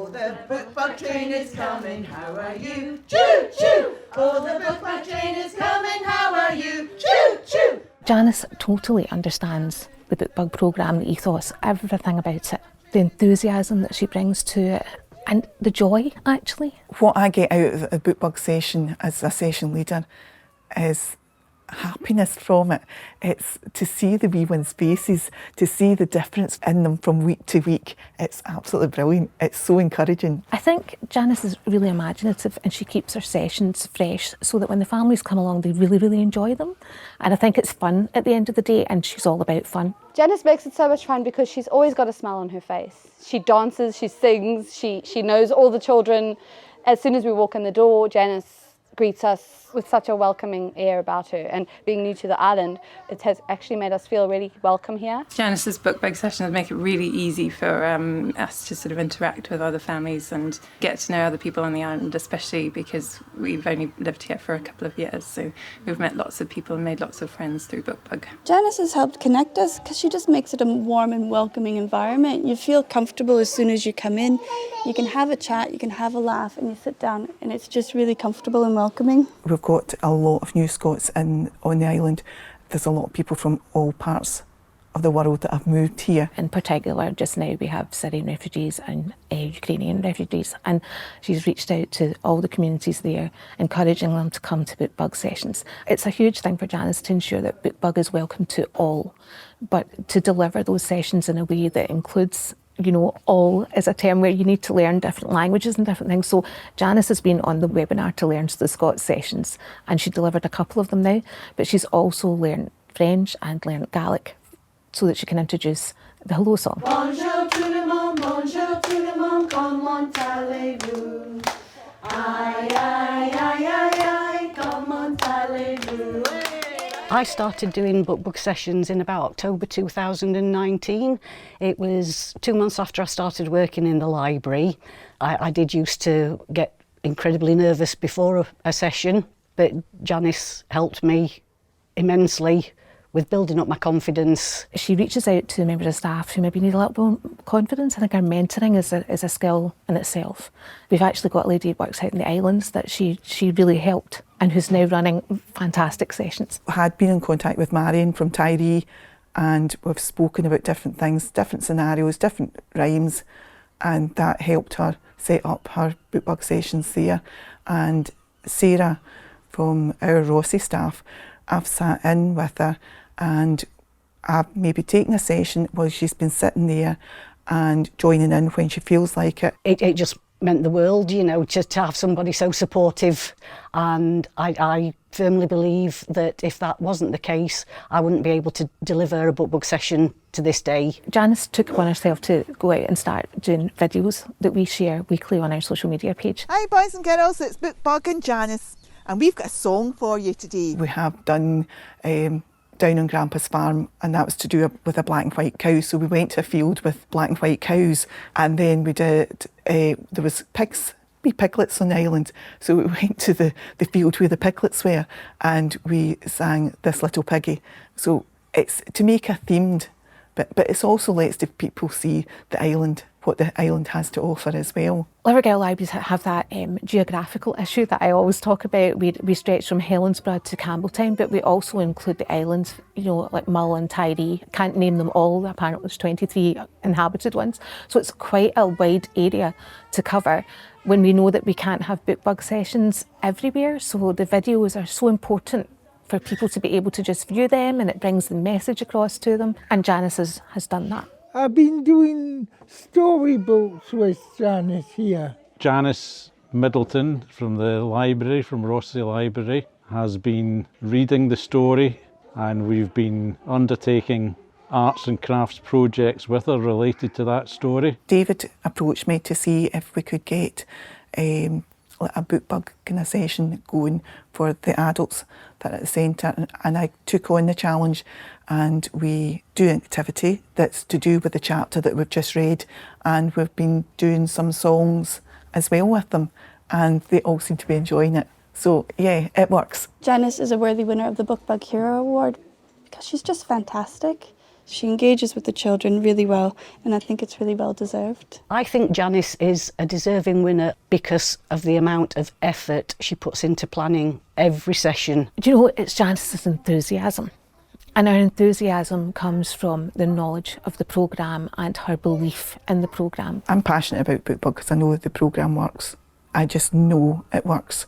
Oh, the Bookbug train is coming, how are you? Choo choo! Oh, the Bookbug train is coming, how are you? Choo choo! Janice totally understands the Bookbug programme, the ethos, everything about it, the enthusiasm that she brings to it, and the joy, actually. What I get out of a Bookbug session as a session leader is happiness from it. It's to see the wee ones' faces, to see the difference in them from week to week. It's absolutely brilliant. It's so encouraging. I think Janice is really imaginative and she keeps her sessions fresh so that when the families come along they really, really enjoy them. And I think it's fun at the end of the day, and she's all about fun. Janice makes it so much fun because she's always got a smile on her face. She dances, she sings, she knows all the children. As soon as we walk in the door, Janice greets us with such a welcoming air about her, and being new to the island, it has actually made us feel really welcome here. Janice's Bookbug sessions make it really easy for us to sort of interact with other families and get to know other people on the island, especially because we've only lived here for a couple of years, so we've met lots of people and made lots of friends through Bookbug. Janice has helped connect us because she just makes it a warm and welcoming environment. You feel comfortable as soon as you come in. You can have a chat, you can have a laugh, and you sit down and it's just really comfortable and welcoming. We've got a lot of new Scots on the island. There's a lot of people from all parts of the world that have moved here. In particular, just now we have Syrian refugees and Ukrainian refugees, and she's reached out to all the communities there, encouraging them to come to Bookbug sessions. It's a huge thing for Janice to ensure that Bookbug is welcome to all, but to deliver those sessions in a way that includes, you know, all is a term where you need to learn different languages and different things. So Janice has been on the webinar to learn the Scots sessions, and she delivered a couple of them now, but she's also learned French and learned Gaelic so that she can introduce the Hello song. Bonjour tout le monde, comment allez-vous? Aïe, aïe, aïe, aïe, aïe, comment allez-vous? I started doing Bookbug sessions in about October 2019. It was 2 months after I started working in the library. I did used to get incredibly nervous before a session, but Janice helped me immensely with building up my confidence. She reaches out to members of staff who maybe need a little bit more confidence. I think our mentoring is a skill in itself. We've actually got a lady who works out in the islands that she really helped and who's now running fantastic sessions. I had been in contact with Marion from Tyree, and we've spoken about different things, different scenarios, different rhymes, and that helped her set up her Bookbug sessions there. And Sarah from our Rossi staff, I've sat in with her and I've maybe taken a session while she's been sitting there and joining in when she feels like it. It just meant the world, you know, to have somebody so supportive, and I firmly believe that if that wasn't the case, I wouldn't be able to deliver a Bookbug session to this day. Janice took upon herself to go out and start doing videos that we share weekly on our social media page. Hi boys and girls, it's Bookbug and Janice, and we've got a song for you today. We have done down on Grandpa's farm, and that was to do with a black and white cow. So we went to a field with black and white cows, and then we did, there was pigs, wee piglets on the island. So we went to the field where the piglets were, and we sang This Little Piggy. So it's to make a themed, but it's also lets the people see the island, what the island has to offer as well. Argyll libraries have that geographical issue that I always talk about. We stretch from Helensburgh to Campbelltown, but we also include the islands, you know, like Mull and Tyree. Can't name them all, apparently there's 23 inhabited ones. So it's quite a wide area to cover when we know that we can't have Bookbug sessions everywhere. So the videos are so important for people to be able to just view them, and it brings the message across to them. And Janice has done that. I've been doing storybooks with Janice here. Janice Middleton from the library, from Rossi Library, has been reading the story, and we've been undertaking arts and crafts projects with her related to that story. David approached me to see if we could get a Bookbug kind of session going for the adults that are at the centre, and I took on the challenge, and we do an activity that's to do with the chapter that we've just read, and we've been doing some songs as well with them, and they all seem to be enjoying it. So yeah, it works. Janice is a worthy winner of the Bookbug Hero Award because she's just fantastic. She engages with the children really well, and I think it's really well deserved. I think Janice is a deserving winner because of the amount of effort she puts into planning every session. Do you know, it's Janice's enthusiasm. And our enthusiasm comes from the knowledge of the programme and her belief in the programme. I'm passionate about Bookbug because I know the programme works. I just know it works.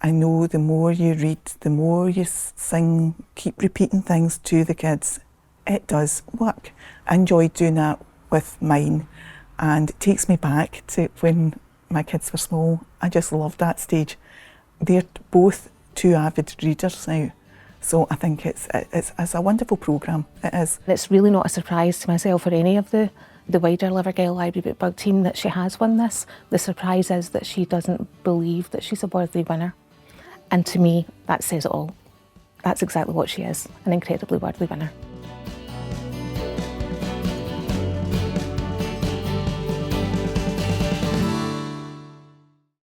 I know the more you read, the more you sing, keep repeating things to the kids, it does work. I enjoyed doing that with mine, and it takes me back to when my kids were small. I just loved that stage. They're both two avid readers now. So I think it's a wonderful programme, it is. It's really not a surprise to myself or any of the wider Livergale Library Bookbug team that she has won this. The surprise is that she doesn't believe that she's a worthy winner. And to me, that says it all. That's exactly what she is, an incredibly worthy winner.